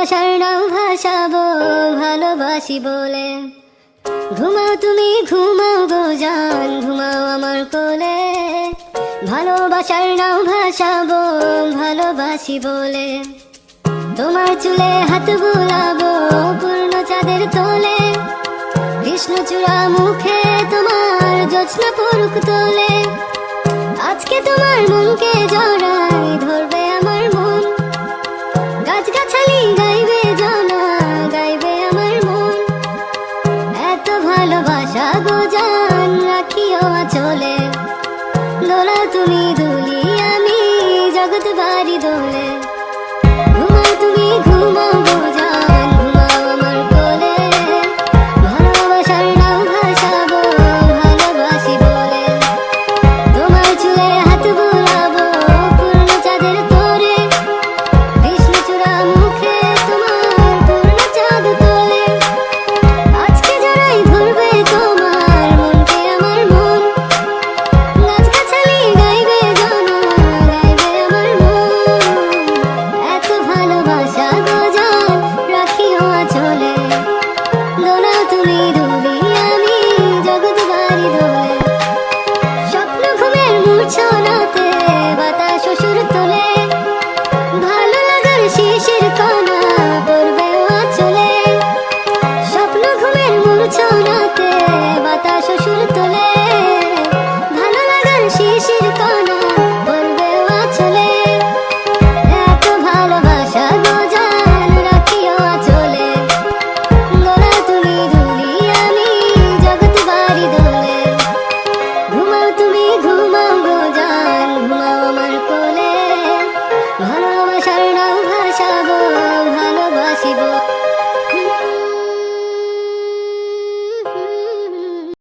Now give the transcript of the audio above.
ভালোবাসার নাও ভাসাবো ভালোবাসি বলে। ঘুমাও তুমি ঘুমাও গো জান, ঘুমাও আমার কোলে। ভালোবাসার নাও ভাসাবো ভালোবাসি বলে। তোমার চুলে হাত বুলাবো পূর্ণ চাঁদের তোলে। কৃষ্ণচূড়া মুখে তোমার জ্যোৎস্না পড়ুক তোলে। আজকে তোমার মনকে জড়াই ধরবে আমার মন। গাছগাছালি গাইবে জনা গাইবে আমার মন। এত ভালোবাসা গো জান রাখিও আঁচলে। দোলা তুমি